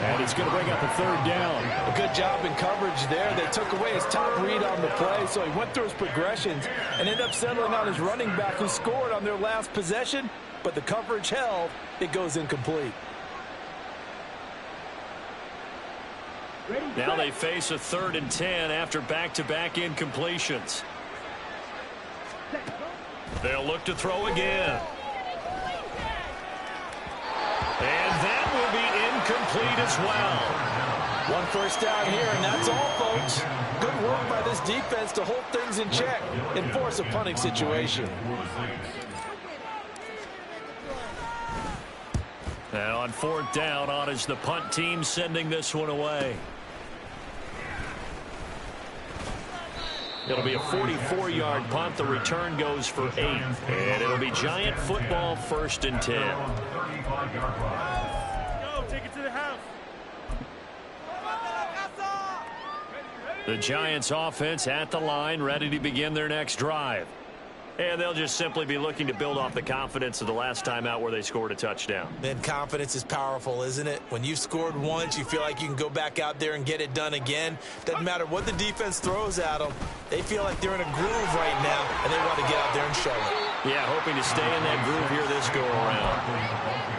And he's going to bring up a 3rd down. A good job in coverage there. They took away his top read on the play, so he went through his progressions and ended up settling on his running back, who scored on their last possession, but the coverage held. It goes incomplete. Now they face a 3rd and 10 after back-to-back incompletions. They'll look to throw again. And that will be incomplete as well. 1 first down here, and that's all, folks. Good work by this defense to hold things in check and force a punting situation. Now on 4th down, on is the punt team sending this one away. It'll be a 44-yard punt. The return goes for 8. And it'll be Giant football, 1st and 10. Go, take it to the house. The Giants offense at the line, ready to begin their next drive. And they'll just simply be looking to build off the confidence of the last time out where they scored a touchdown. Man, confidence is powerful, isn't it? When you've scored once, you feel like you can go back out there and get it done again. Doesn't matter what the defense throws at them. They feel like they're in a groove right now, and they want to get out there and show it. Yeah, hoping to stay in that groove here this go-around.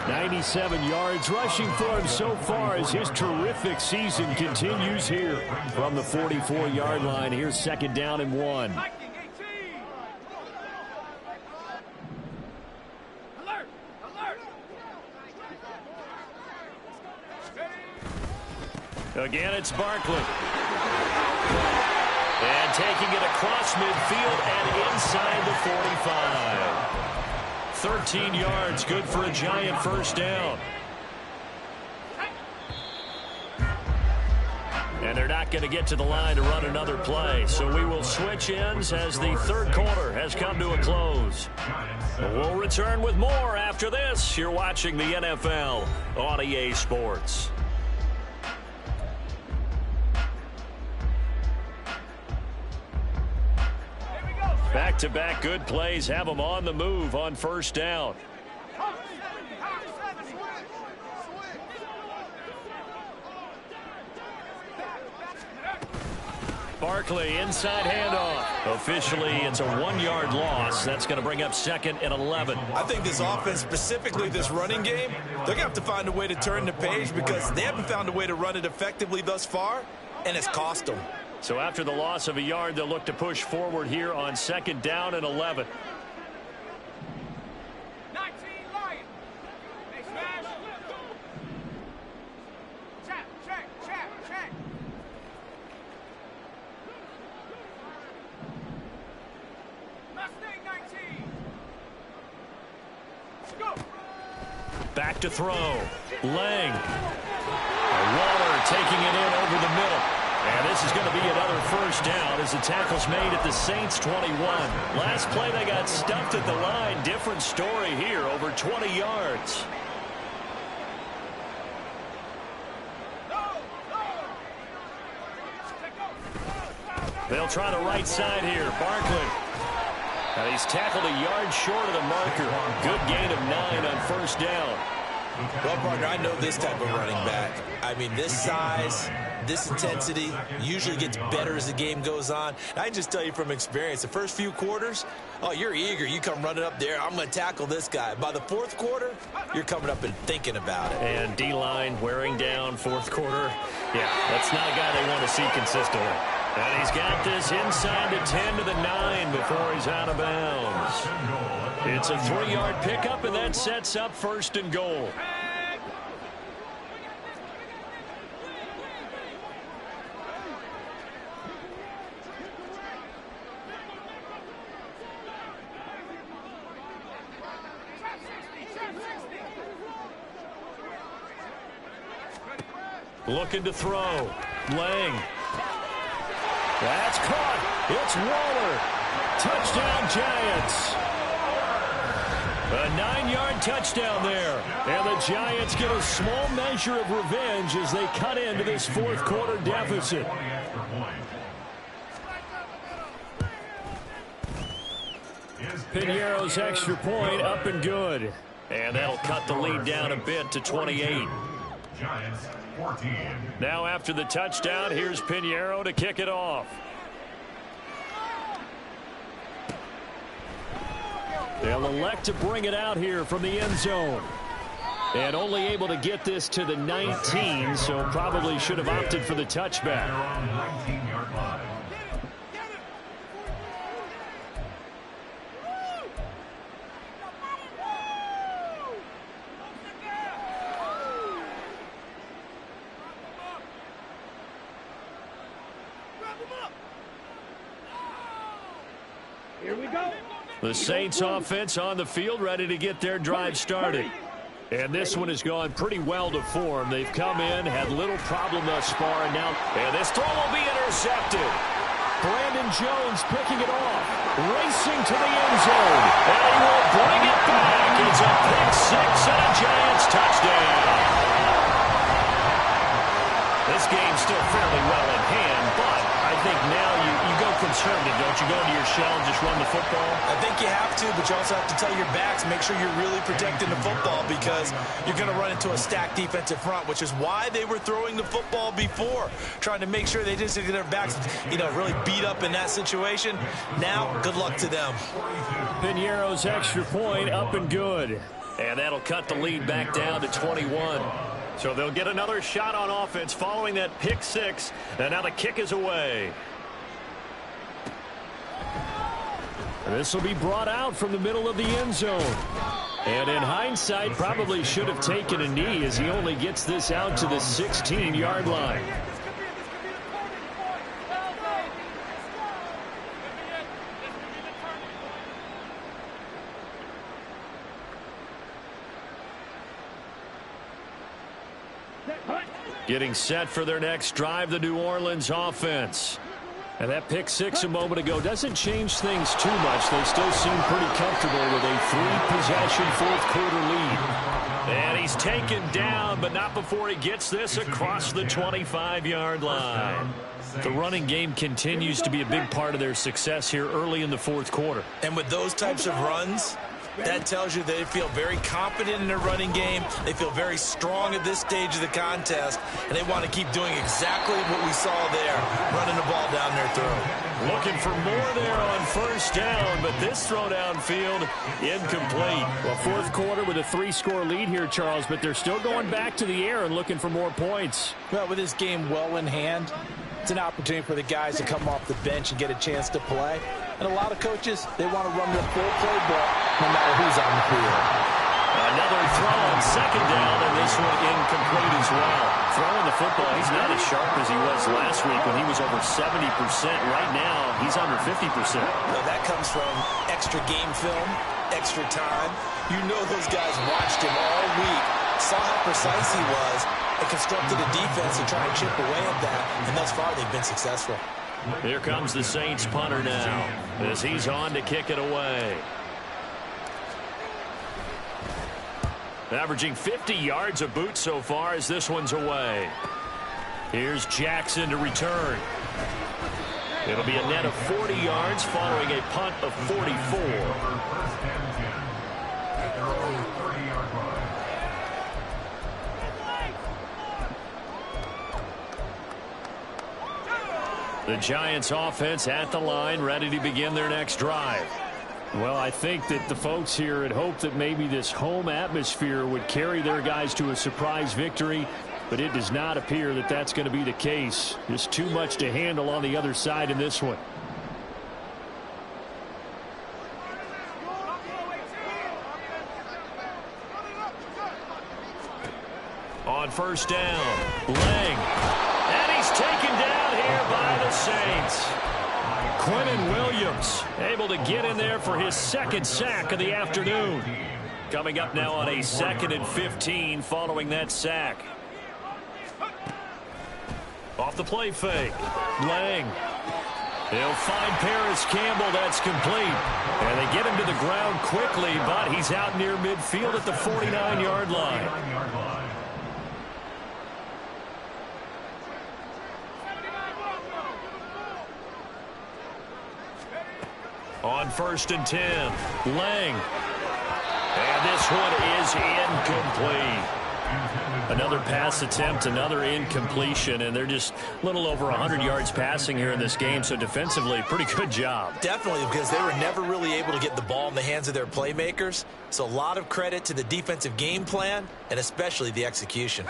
97 yards rushing for him so far as his terrific season continues here. From the 44-yard line, here's 2nd down and 1. Again, it's Barkley. And taking it across midfield and inside the 45. 13 yards, good for a Giant 1st down. And they're not going to get to the line to run another play. So we will switch ends as the 3rd quarter has come to a close. We'll return with more after this. You're watching the NFL on EA Sports. Back-to-back good plays have them on the move on first down. Barkley, inside handoff. Officially, it's a 1-yard loss. That's going to bring up 2nd and 11. I think this offense, specifically this running game, they're going to have to find a way to turn the page because they haven't found a way to run it effectively thus far, and it's cost them. So after the loss of a yard, they'll look to push forward here on 2nd down and 11. 19 Lion. Hey, smash. Check. Mustang 19. Go. Back to throw. Lang. Waller taking it in over the middle. And this is going to be another first down as the tackle's made at the Saints 21. Last play they got stuffed at the line. Different story here, over 20 yards. They'll try the right side here. Barkley. And he's tackled a yard short of the marker. Good gain of 9 on first down. Well, partner, I know this type of running back. I mean, this size, this intensity usually gets better as the game goes on. I can just tell you from experience, the first few quarters, oh, you're eager. You come running up there, I'm going to tackle this guy. By the fourth quarter, you're coming up and thinking about it. And D-line wearing down fourth quarter. Yeah, that's not a guy they want to see consistently. And he's got this inside the 10 to the 9 before he's out of bounds. It's a 3-yard pickup, and that sets up 1st and goal. Looking to throw. Lang. That's caught. It's Waller. Touchdown, Giants. A 9-yard touchdown there. And the Giants get a small measure of revenge as they cut into this fourth quarter deficit. Piñeiro's extra point up and good. And that'll cut the lead down a bit to 28. Giants 14. Now after the touchdown, here's Piñeiro to kick it off. They'll elect to bring it out here from the end zone. And only able to get this to the 19, so probably should have opted for the touchback. On 19-yard line. Here we go. The Saints offense on the field, ready to get their drive started. And this one has gone pretty well to form. They've come in, had little problem thus far, and now, and this throw will be intercepted. Brandon Jones picking it off, racing to the end zone, and he will bring it back. It's a pick six and a Giants touchdown. This game's still fairly well in hand, but I think now you go conservative, don't you? Go into your shell and just run the football? I think you have to, but you also have to tell your backs, make sure you're really protecting the football because you're going to run into a stacked defensive front, which is why they were throwing the football before, trying to make sure they didn't get their backs, really beat up in that situation. Now, good luck to them. Piñeiro's extra point up and good. And that'll cut the lead back down to 21. So they'll get another shot on offense following that pick six. And now the kick is away. And this will be brought out from the middle of the end zone. And in hindsight, probably should have taken a knee as he only gets this out to the 16-yard line. Getting set for their next drive, the New Orleans offense. And that pick six a moment ago doesn't change things too much. They still seem pretty comfortable with a 3-possession fourth-quarter lead. And he's taken down, but not before he gets this across the 25-yard line. The running game continues to be a big part of their success here early in the fourth quarter. And with those types of runs, that tells you they feel very confident in their running game. They feel very strong at this stage of the contest, and they want to keep doing exactly what we saw there, running the ball down their throat. Looking for more there on first down, but this throw downfield incomplete. Well, fourth quarter with a 3-score lead here, Charles, but they're still going back to the air and looking for more points. Well, with this game well in hand, it's an opportunity for the guys to come off the bench and get a chance to play. And a lot of coaches, they want to run their full playbook no matter who's on the field. Another throw on second down, and this one incomplete as well. Throwing the football, he's not as sharp as he was last week when he was over 70%. Right now, he's under 50%. Well, that comes from extra game film, extra time. You know those guys watched him all week, saw how precise he was, and constructed a defense to try and chip away at that, and thus far they've been successful. Here comes the Saints punter now as he's on to kick it away. Averaging 50 yards a boot so far as this one's away. Here's Jackson to return. It'll be a net of 40 yards following a punt of 44. The Giants offense at the line, ready to begin their next drive. Well, I think that the folks here had hoped that maybe this home atmosphere would carry their guys to a surprise victory, but it does not appear that that's going to be the case. Just too much to handle on the other side in this one. On first down, Lang. And he's taken down here by the Saints. Quinnen Williams able to get in there for his second sack of the afternoon. Coming up now on a 2nd and 15 following that sack. Off the play fake. Lang. He'll find Paris Campbell. That's complete. And they get him to the ground quickly, but he's out near midfield at the 49-yard line. On 1st and 10, Lang. And this one is incomplete. Another pass attempt, another incompletion, and they're just a little over 100 yards passing here in this game, so defensively, pretty good job. Definitely, because they were never really able to get the ball in the hands of their playmakers, so a lot of credit to the defensive game plan, and especially the execution.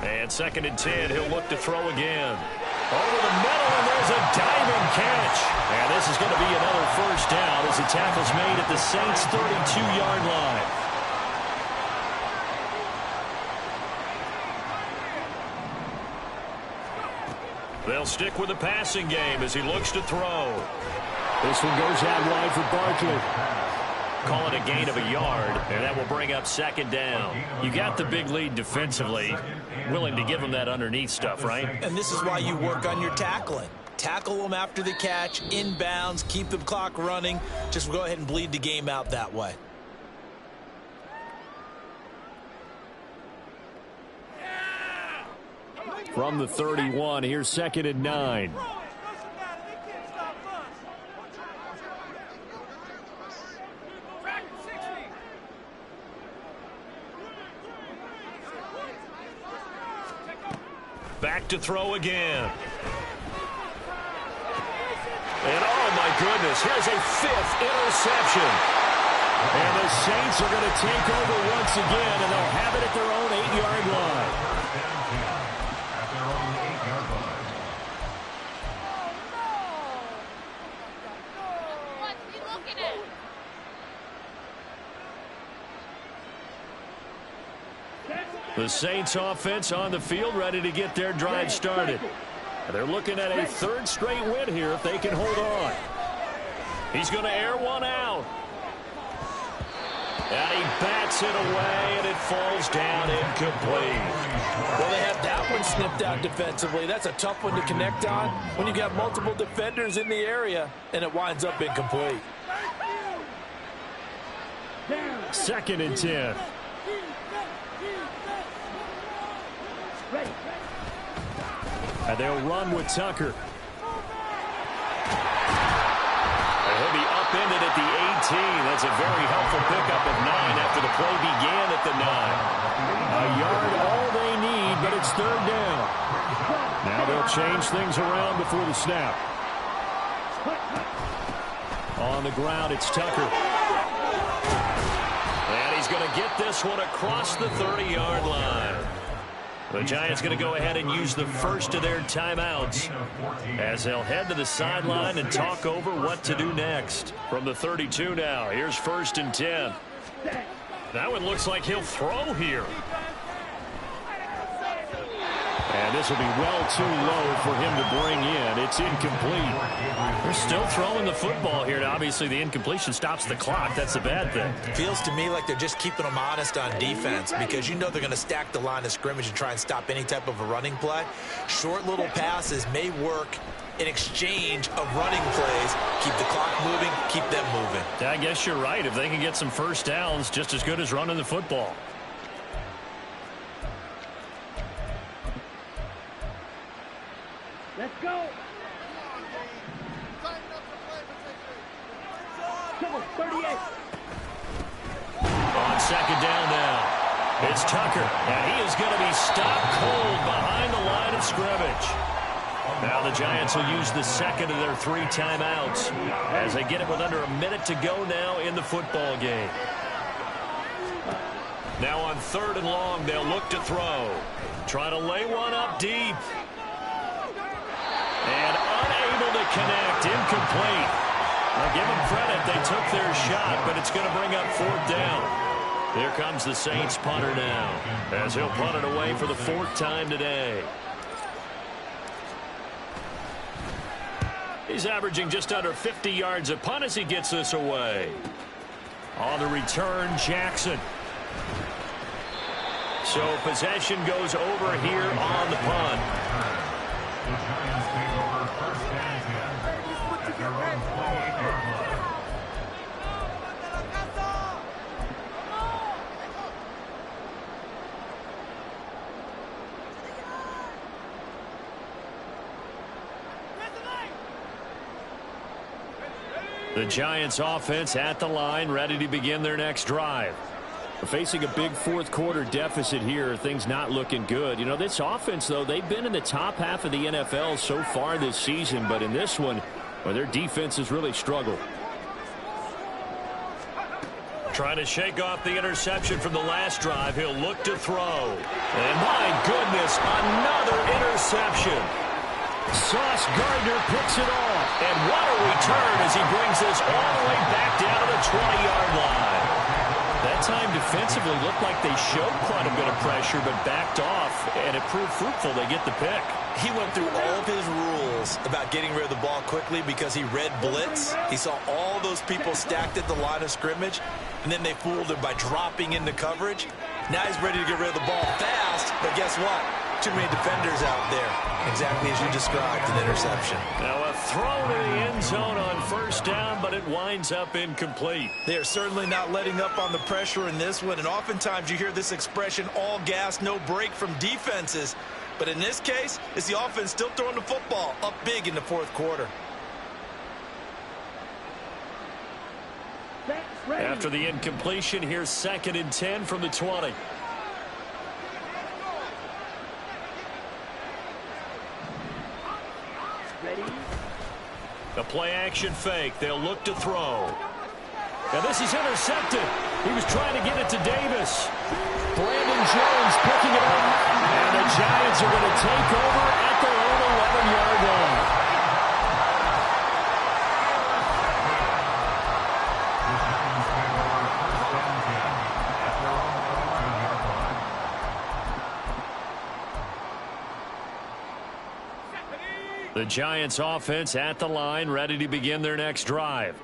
And 2nd and 10, he'll look to throw again. Over the middle, and there's a diving catch. And this is going to be another first down as the tackle's made at the Saints' 32-yard line. They'll stick with the passing game as he looks to throw. This one goes out wide for Barkley. Call it a gain of a yard, and that will bring up 2nd down. You got the big lead defensively, willing to give them that underneath stuff, right? And this is why you work on your tackling. Tackle them after the catch, inbounds, keep the clock running. Just go ahead and bleed the game out that way. From the 31, here's 2nd and 9. Back to throw again. And oh my goodness, here's a 5th interception. And the Saints are going to take over once again, and they'll have it at their own 8-yard line. The Saints offense on the field, ready to get their drive started. They're looking at a third straight win here if they can hold on. He's going to air one out. And he bats it away, and it falls down incomplete. Well, they have that one snipped out defensively. That's a tough one to connect on when you've got multiple defenders in the area, and it winds up incomplete. 2nd and 10. And they'll run with Tucker. And he'll be upended at the 18. That's a very helpful pickup of 9 after the play began at the 9. A yard all they need, but it's 3rd down. Now they'll change things around before the snap. On the ground, it's Tucker. And he's going to get this one across the 30-yard line. The Giants going to go ahead and use the first of their timeouts as they'll head to the sideline and talk over what to do next. From the 32 now, here's 1st and 10. That one looks like he'll throw here. And this will be well too low for him to bring in. It's incomplete. They're still throwing the football here. Obviously, the incompletion stops the clock. That's a bad thing. Feels to me like they're just keeping them honest on defense because you know they're going to stack the line of scrimmage and try and stop any type of a running play. Short little passes may work in exchange of running plays. Keep the clock moving, keep them moving. I guess you're right. If they can get some first downs, just as good as running the football. Let's go. Come on, 38. On 2nd down now, it's Tucker, and he is going to be stopped cold behind the line of scrimmage. Now the Giants will use the 2nd of their 3 timeouts as they get it with under a minute to go now in the football game. Now on 3rd and long, they'll look to throw. Try to lay one up deep. And unable to connect, incomplete. Now give them credit, they took their shot, but it's going to bring up 4th down. Here comes the Saints punter now, as he'll punt it away for the 4th time today. He's averaging just under 50 yards a punt as he gets this away. On the return, Jackson. So possession goes over here on the punt. The Giants take over 1st and 10 at their own 28-yard line. The Giants offense at the line, ready to begin their next drive. Facing a big 4th quarter deficit here, things not looking good. You know, this offense, though, they've been in the top half of the NFL so far this season, but in this one, well, their defense has really struggled. Trying to shake off the interception from the last drive. He'll look to throw. And my goodness, another interception. Sauce Gardner picks it off. And what a return as he brings this all the way back down to the 20-yard line. That time defensively looked like they showed quite a bit of pressure but backed off, and it proved fruitful. They get the pick. He went through all of his rules about getting rid of the ball quickly because he read blitz. He saw all those people stacked at the line of scrimmage, and then they fooled him by dropping into coverage. Now he's ready to get rid of the ball fast, but guess what? Too many defenders out there. Exactly as you described, an interception. Now a throw to the end zone on 1st down, but it winds up incomplete. They are certainly not letting up on the pressure in this one, and oftentimes you hear this expression, all gas, no break from defenses. But in this case, it's the offense still throwing the football up big in the 4th quarter. After the incompletion, here's 2nd and 10 from the 20. The play-action fake. They'll look to throw. Now this is intercepted. He was trying to get it to Davis. Brandon Jones picking it up. And the Giants are going to take over at their own 11-yard line. The Giants take over 1st and 10 at their own 18-yard line. Stephanie! The Giants offense at the line, ready to begin their next drive.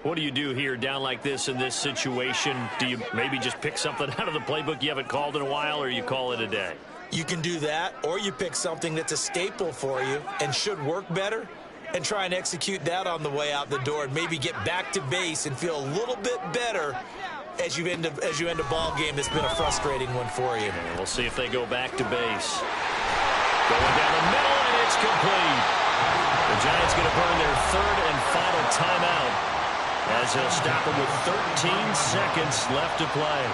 What do you do here down like this in this situation? Do you maybe just pick something out of the playbook you haven't called in a while, or you call it a day? You can do that, or you pick something that's a staple for you and should work better and try and execute that on the way out the door and maybe get back to base and feel a little bit better as you end a ball game that's been a frustrating one for you. And we'll see if they go back to base. Going down the middle, and it's complete. The Giants going to burn their third and final timeout as they'll stop it with 13 seconds left to play.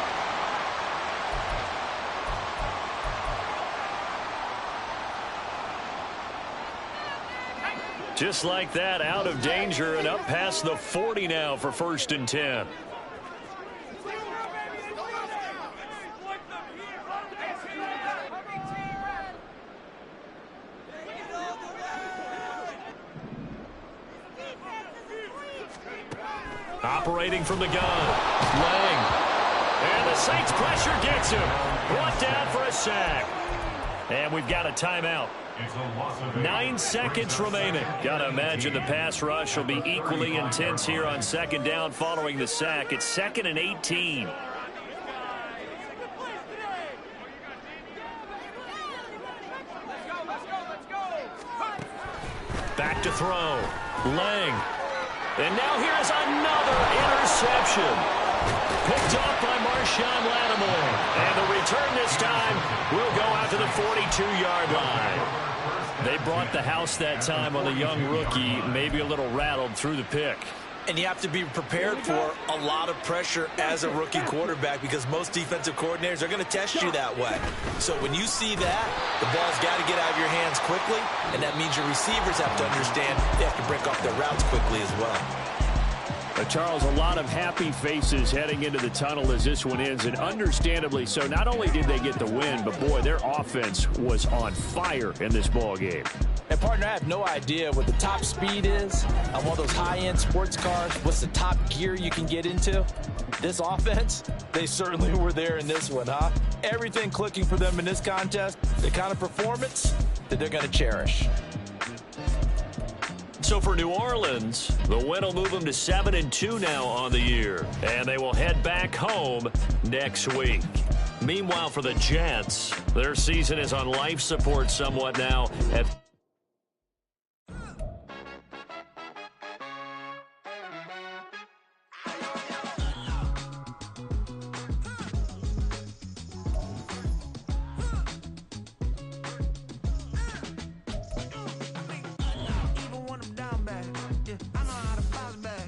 Just like that, out of danger and up past the 40 now for 1st and 10. Operating from the gun, Lang. And the Saints pressure gets him. Brought down for a sack. And we've got a timeout. 9 seconds remaining. Gotta imagine the pass rush will be equally intense here on 2nd down following the sack. It's 2nd and 18. Back to throw. Lang. And now here's another interception. Picked off by Marshawn Lattimore. And the return this time will go out to the 42-yard line. They brought the house that time on the young rookie, maybe a little rattled through the pick. And you have to be prepared for a lot of pressure as a rookie quarterback because most defensive coordinators are going to test you that way. So when you see that, the ball's got to get out of your hands quickly, and that means your receivers have to understand they have to break off their routes quickly as well. Charles, a lot of happy faces heading into the tunnel as this one ends, and understandably so. Not only did they get the win, but boy, their offense was on fire in this ball game. And partner, I have no idea what the top speed is on one of those high-end sports cars. What's the top gear you can get into? This offense, they certainly were there in this one, huh? Everything clicking for them in this contest, the kind of performance that they're going to cherish. So for New Orleans, the win will move them to 7-2 now on the year. And they will head back home next week. Meanwhile, for the Jets, their season is on life support somewhat now at